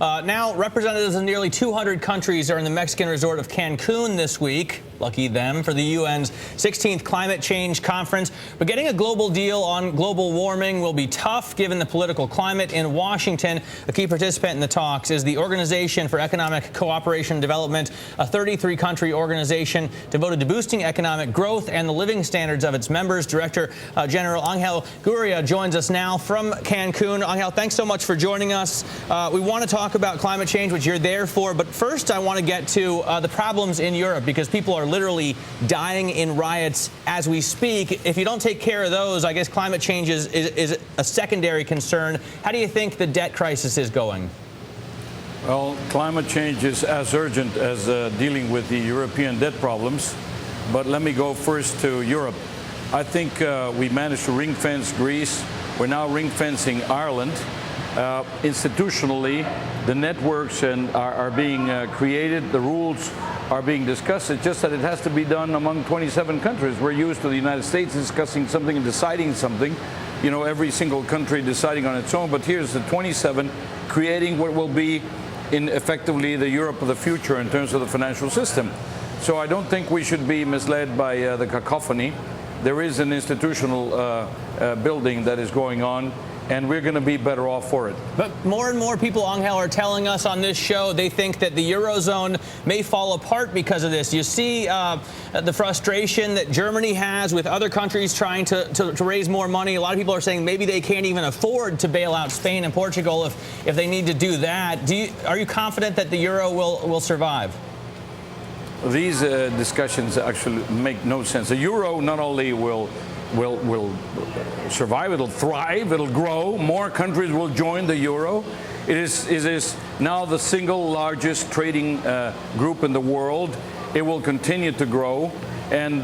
Now, representatives of nearly 200 countries are in the Mexican resort of Cancun this week. Lucky them, for the UN's 16th Climate Change Conference. But getting a global deal on global warming will be tough given the political climate in Washington. A key participant in the talks is the Organization for Economic Cooperation and Development, a 33-country organization devoted to boosting economic growth and the living standards of its members. Director General Angel Gurria joins us now from Cancun. Angel, thanks so much for joining us. We want to talk about climate change, which you're there for. But first, I want to get to the problems in Europe, because people are literally dying in riots as we speak. If you don't take care of those, I guess climate change is a secondary concern. How do you think the debt crisis is going? Well, climate change is as urgent as dealing with the European debt problems. But let me go first to Europe. I think we managed to ring-fence Greece. We're now ring-fencing Ireland. Institutionally, the networks are being created. The rules are being discussed. It's just that it has to be done among 27 countries. We're used to the United States discussing something and deciding something. You know, every single country deciding on its own. But here's the 27 creating what will be in effectively the Europe of the future in terms of the financial system. So I don't think we should be misled by the cacophony. There is an institutional building that is going on, and we're going to be better off for it. But more and more people, Angel, are telling us on this show they think that the Eurozone may fall apart because of this. You see the frustration that Germany has with other countries trying to raise more money. A lot of people are saying maybe they can't even afford to bail out Spain and Portugal if they need to do that. Are you confident that the euro will survive? These discussions actually make no sense. The euro not only will survive, it'll thrive, it'll grow. More countries will join the euro. It is now the single largest trading group in the world. It will continue to grow. And,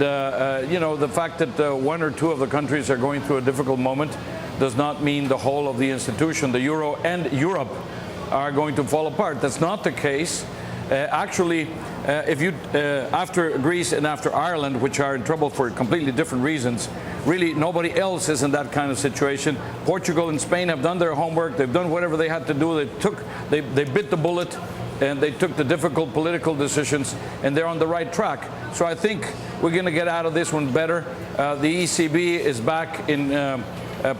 you know, the fact that one or two of the countries are going through a difficult moment does not mean the whole of the institution, the euro and Europe, are going to fall apart. That's not the case. Actually, if you after Greece and after Ireland, which are in trouble for completely different reasons, really nobody else is in that kind of situation. Portugal and Spain have done their homework. They've done whatever they had to do. They bit the bullet, and they took the difficult political decisions, and they're on the right track. So I think we're going to get out of this one better. The ECB is back in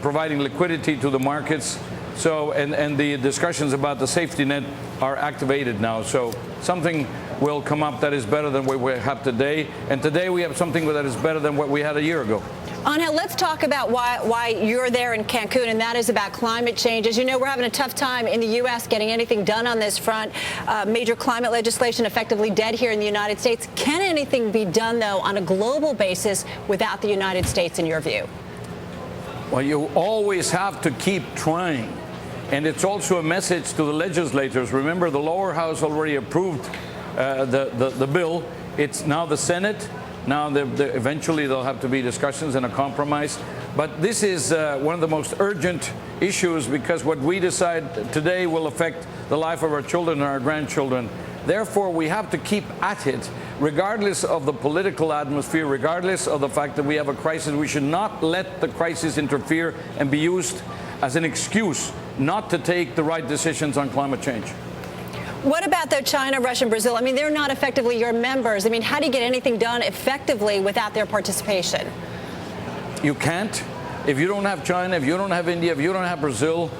providing liquidity to the markets. So, and the discussions about the safety net are activated now. So something will come up that is better than what we have today. And today we have something that is better than what we had a year ago. Angel, let's talk about why you're there in Cancun, and that is about climate change. As you know, we're having a tough time in the U.S. getting anything done on this front. Major climate legislation effectively dead here in the United States. Can anything be done, though, on a global basis without the United States, in your view? Well, you always have to keep trying. And it's also a message to the legislators. Remember, the lower house already approved the bill. It's now the Senate. Now, eventually, there'll have to be discussions and a compromise. But this is one of the most urgent issues, because what we decide today will affect the life of our children and our grandchildren. Therefore, we have to keep at it, regardless of the political atmosphere, regardless of the fact that we have a crisis. We should not let the crisis interfere and be used as an excuse not to take the right decisions on climate change. What about, though, China, Russia, and Brazil? I mean, they're not effectively your members. I mean, how do you get anything done effectively without their participation? You can't. If you don't have China, if you don't have India, if you don't have Brazil,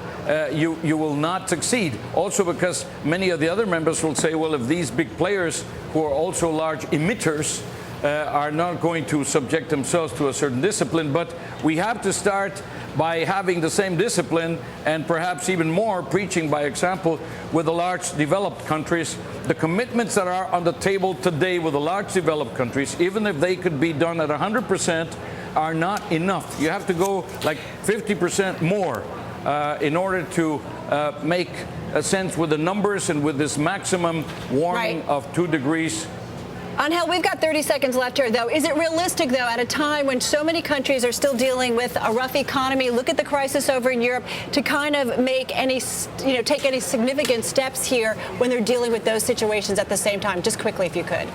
you will not succeed. Also because many of the other members will say, well, if these big players who are also large emitters are not going to subject themselves to a certain discipline, but we have to start by having the same discipline, and perhaps even more, preaching by example with the large developed countries. The commitments that are on the table today with the large developed countries, even if they could be done at 100%, are not enough. You have to go like 50% more in order to make a sense with the numbers and with this maximum warming of 2 degrees. Angel, we've got 30 seconds left here, though. Is it realistic, though, at a time when so many countries are still dealing with a rough economy, look at the crisis over in Europe, to kind of make any, take any significant steps here when they're dealing with those situations at the same time? Just quickly, if you could.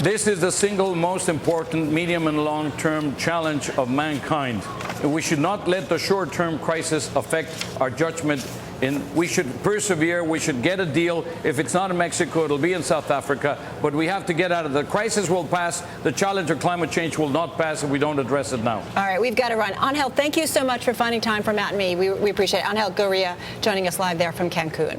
This is the single most important medium and long-term challenge of mankind. We should not let the short-term crisis affect our judgment we should persevere. We should get a deal. If it's not in Mexico, it'll be in South Africa. But we have to get out of the crisis. Will pass. The challenge of climate change will not pass if we don't address it now. All right, we've got to run. Angel, thank you so much for finding time for Matt and me. We appreciate it. Angel Gurria joining us live there from Cancun.